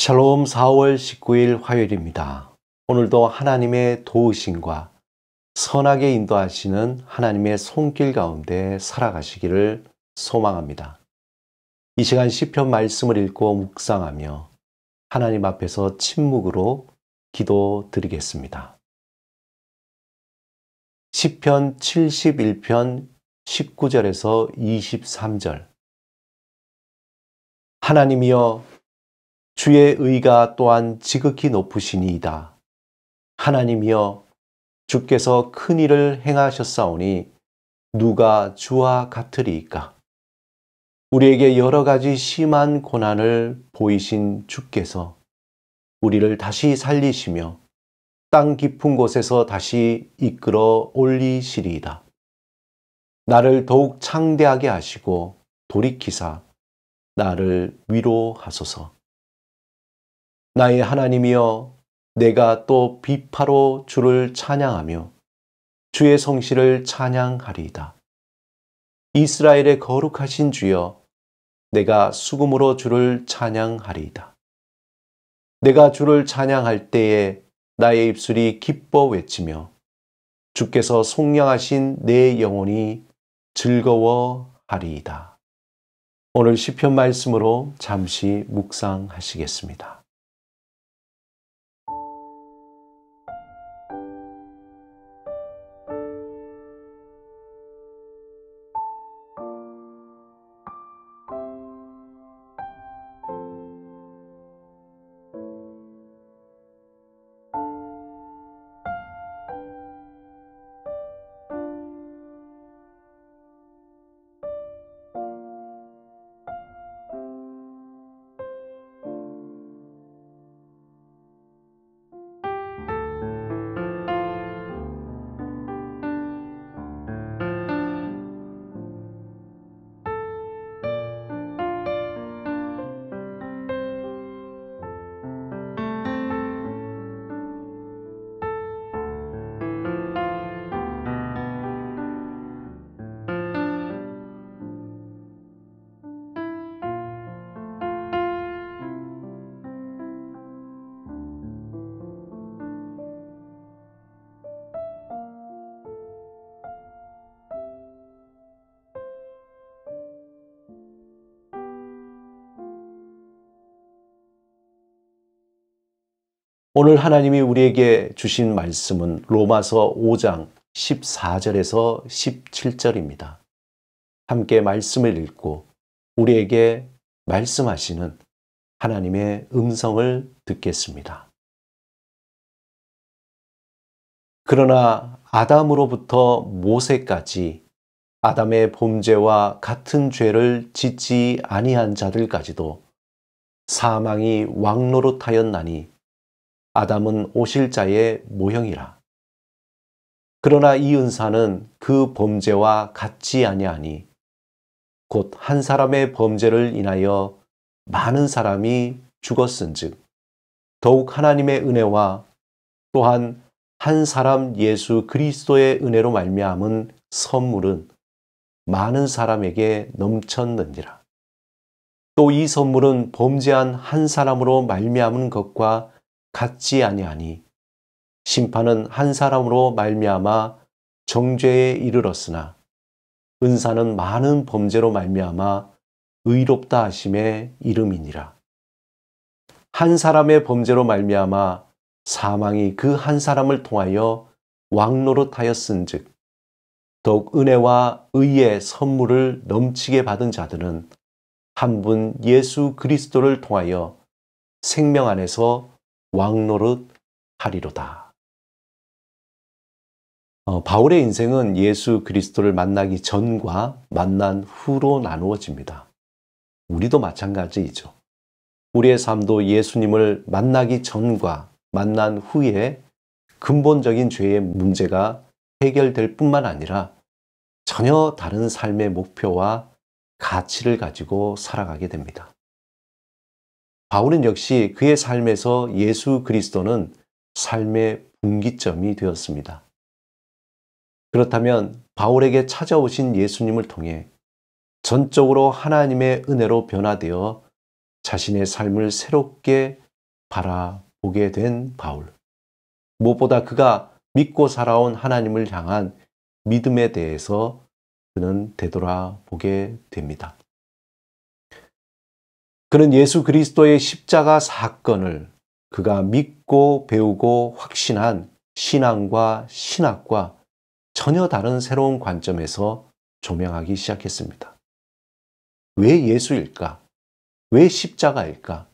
샬롬 4월 19일 화요일입니다. 오늘도 하나님의 도우심과 선하게 인도하시는 하나님의 손길 가운데 살아가시기를 소망합니다. 이 시간 시편 말씀을 읽고 묵상하며 하나님 앞에서 침묵으로 기도드리겠습니다. 시편 71편 19절에서 23절. 하나님이여, 주의 의가 또한 지극히 높으시니이다. 하나님이여, 주께서 큰 일을 행하셨사오니 누가 주와 같으리이까? 우리에게 여러 가지 심한 고난을 보이신 주께서 우리를 다시 살리시며 땅 깊은 곳에서 다시 이끌어 올리시리이다. 나를 더욱 창대하게 하시고 돌이키사 나를 위로하소서. 나의 하나님이여, 내가 또 비파로 주를 찬양하며 주의 성실을 찬양하리이다. 이스라엘의 거룩하신 주여, 내가 수금으로 주를 찬양하리이다. 내가 주를 찬양할 때에 나의 입술이 기뻐 외치며 주께서 속량하신 내 영혼이 즐거워하리이다. 오늘 시편 말씀으로 잠시 묵상하시겠습니다. 오늘 하나님이 우리에게 주신 말씀은 로마서 5장 14절에서 17절입니다. 함께 말씀을 읽고 우리에게 말씀하시는 하나님의 음성을 듣겠습니다. 그러나 아담으로부터 모세까지 아담의 범죄와 같은 죄를 짓지 아니한 자들까지도 사망이 왕노릇하였나니 아담은 오실 자의 모형이라. 그러나 이 은사는 그 범죄와 같지 아니하니 곧 한 사람의 범죄를 인하여 많은 사람이 죽었은즉 더욱 하나님의 은혜와 또한 한 사람 예수 그리스도의 은혜로 말미암은 선물은 많은 사람에게 넘쳤느니라. 또 이 선물은 범죄한 한 사람으로 말미암은 것과 같지 아니하니 심판은 한 사람으로 말미암아 정죄에 이르렀으나 은사는 많은 범죄로 말미암아 의롭다 하심에 이름이니라. 한 사람의 범죄로 말미암아 사망이 그 한 사람을 통하여 왕노릇하였은즉 더욱 은혜와 의의 선물을 넘치게 받은 자들은 한 분 예수 그리스도를 통하여 생명 안에서 왕노릇 하리로다. 바울의 인생은 예수 그리스도를 만나기 전과 만난 후로 나누어집니다. 우리도 마찬가지이죠. 우리의 삶도 예수님을 만나기 전과 만난 후에 근본적인 죄의 문제가 해결될 뿐만 아니라 전혀 다른 삶의 목표와 가치를 가지고 살아가게 됩니다. 바울은 역시 그의 삶에서 예수 그리스도는 삶의 분기점이 되었습니다. 그렇다면 바울에게 찾아오신 예수님을 통해 전적으로 하나님의 은혜로 변화되어 자신의 삶을 새롭게 바라보게 된 바울. 무엇보다 그가 믿고 살아온 하나님을 향한 믿음에 대해서 그는 되돌아보게 됩니다. 그는 예수 그리스도의 십자가 사건을 그가 믿고 배우고 확신한 신앙과 신학과 전혀 다른 새로운 관점에서 조명하기 시작했습니다. 왜 예수일까? 왜 십자가일까?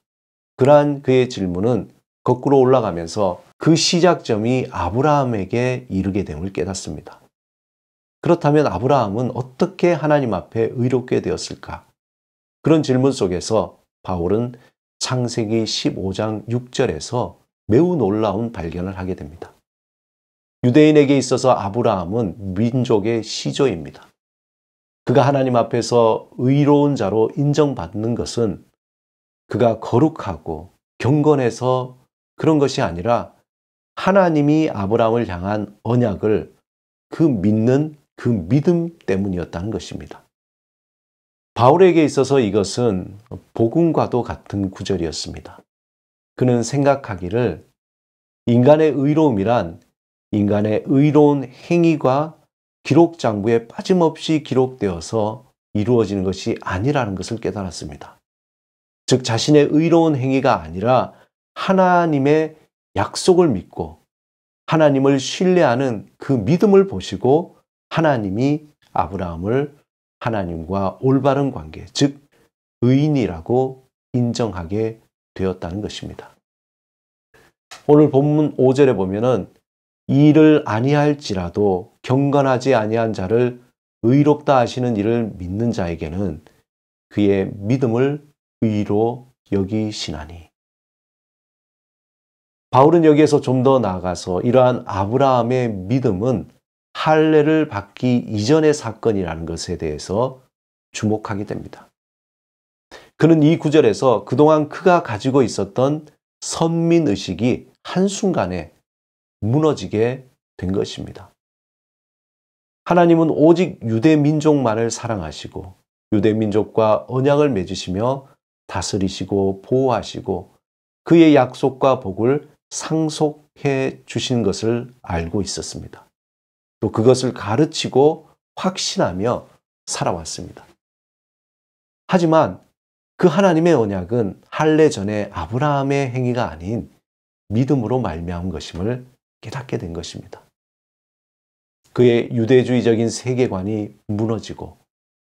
그러한 그의 질문은 거꾸로 올라가면서 그 시작점이 아브라함에게 이르게 됨을 깨닫습니다. 그렇다면 아브라함은 어떻게 하나님 앞에 의롭게 되었을까? 그런 질문 속에서 바울은 창세기 15장 6절에서 매우 놀라운 발견을 하게 됩니다. 유대인에게 있어서 아브라함은 민족의 시조입니다. 그가 하나님 앞에서 의로운 자로 인정받는 것은 그가 거룩하고 경건해서 그런 것이 아니라 하나님이 아브라함을 향한 언약을 그 믿는 그 믿음 때문이었다는 것입니다. 바울에게 있어서 이것은 복음과도 같은 구절이었습니다. 그는 생각하기를 인간의 의로움이란 인간의 의로운 행위가 기록장부에 빠짐없이 기록되어서 이루어지는 것이 아니라는 것을 깨달았습니다. 즉 자신의 의로운 행위가 아니라 하나님의 약속을 믿고 하나님을 신뢰하는 그 믿음을 보시고 하나님이 아브라함을 하나님과 올바른 관계, 즉 의인이라고 인정하게 되었다는 것입니다. 오늘 본문 5절에 보면은 이를 아니할지라도 경건하지 아니한 자를 의롭다 하시는 이를 믿는 자에게는 그의 믿음을 의로 여기시나니. 바울은 여기에서 좀 더 나아가서 이러한 아브라함의 믿음은 할례를 받기 이전의 사건이라는 것에 대해서 주목하게 됩니다. 그는 이 구절에서 그동안 그가 가지고 있었던 선민의식이 한순간에 무너지게 된 것입니다. 하나님은 오직 유대 민족만을 사랑하시고 유대 민족과 언약을 맺으시며 다스리시고 보호하시고 그의 약속과 복을 상속해 주신 것을 알고 있었습니다. 또 그것을 가르치고 확신하며 살아왔습니다. 하지만 그 하나님의 언약은 할례 전에 아브라함의 행위가 아닌 믿음으로 말미암은 것임을 깨닫게 된 것입니다. 그의 유대주의적인 세계관이 무너지고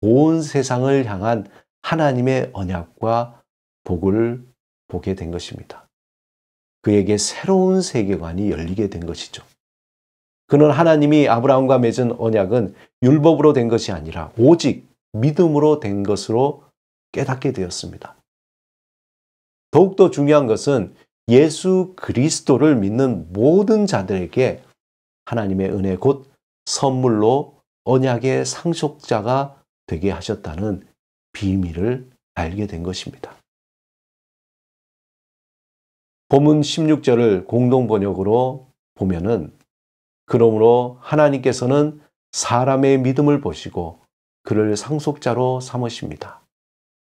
온 세상을 향한 하나님의 언약과 복을 보게 된 것입니다. 그에게 새로운 세계관이 열리게 된 것이죠. 그는 하나님이 아브라함과 맺은 언약은 율법으로 된 것이 아니라 오직 믿음으로 된 것으로 깨닫게 되었습니다. 더욱더 중요한 것은 예수 그리스도를 믿는 모든 자들에게 하나님의 은혜 곧 선물로 언약의 상속자가 되게 하셨다는 비밀을 알게 된 것입니다. 본문 16절을 공동번역으로 보면은 그러므로 하나님께서는 사람의 믿음을 보시고 그를 상속자로 삼으십니다.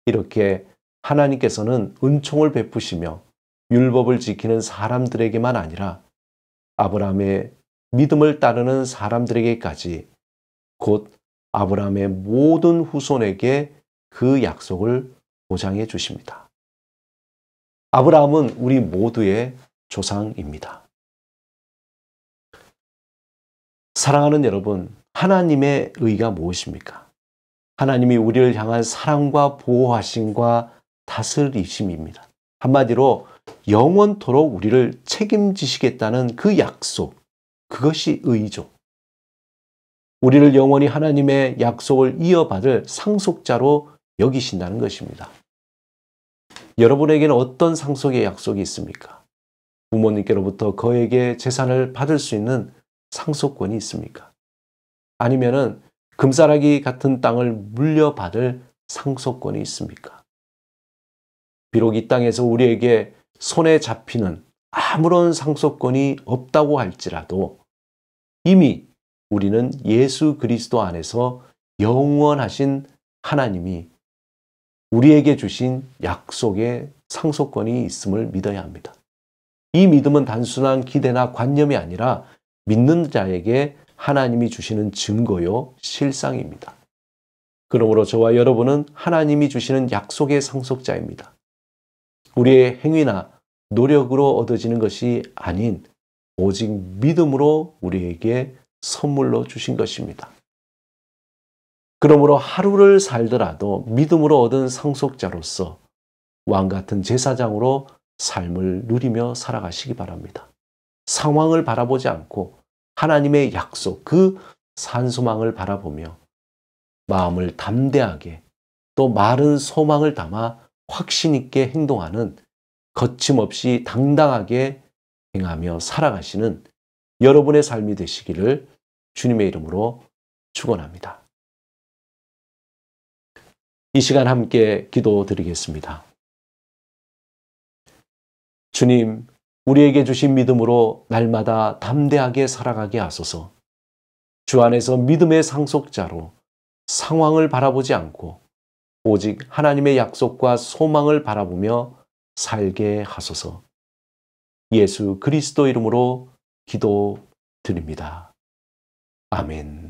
이렇게 하나님께서는 은총을 베푸시며 율법을 지키는 사람들에게만 아니라 아브라함의 믿음을 따르는 사람들에게까지 곧 아브라함의 모든 후손에게 그 약속을 보장해 주십니다. 아브라함은 우리 모두의 조상입니다. 사랑하는 여러분, 하나님의 의가 무엇입니까? 하나님이 우리를 향한 사랑과 보호하심과 다스리심입니다. 한마디로 영원토록 우리를 책임지시겠다는 그 약속, 그것이 의죠. 우리를 영원히 하나님의 약속을 이어받을 상속자로 여기신다는 것입니다. 여러분에게는 어떤 상속의 약속이 있습니까? 부모님께로부터 거액의 재산을 받을 수 있는 상속권이 있습니까? 아니면은 금싸라기 같은 땅을 물려받을 상속권이 있습니까? 비록 이 땅에서 우리에게 손에 잡히는 아무런 상속권이 없다고 할지라도 이미 우리는 예수 그리스도 안에서 영원하신 하나님이 우리에게 주신 약속의 상속권이 있음을 믿어야 합니다. 이 믿음은 단순한 기대나 관념이 아니라 믿는 자에게 하나님이 주시는 증거요, 실상입니다. 그러므로 저와 여러분은 하나님이 주시는 약속의 상속자입니다. 우리의 행위나 노력으로 얻어지는 것이 아닌 오직 믿음으로 우리에게 선물로 주신 것입니다. 그러므로 하루를 살더라도 믿음으로 얻은 상속자로서 왕같은 제사장으로 삶을 누리며 살아가시기 바랍니다. 상황을 바라보지 않고 하나님의 약속, 그 산소망을 바라보며 마음을 담대하게 또 마른 소망을 담아 확신 있게 행동하는, 거침없이 당당하게 행하며 살아가시는 여러분의 삶이 되시기를 주님의 이름으로 축원합니다. 이 시간 함께 기도드리겠습니다. 주님, 우리에게 주신 믿음으로 날마다 담대하게 살아가게 하소서. 주 안에서 믿음의 상속자로 상황을 바라보지 않고 오직 하나님의 약속과 소망을 바라보며 살게 하소서. 예수 그리스도 이름으로 기도드립니다. 아멘.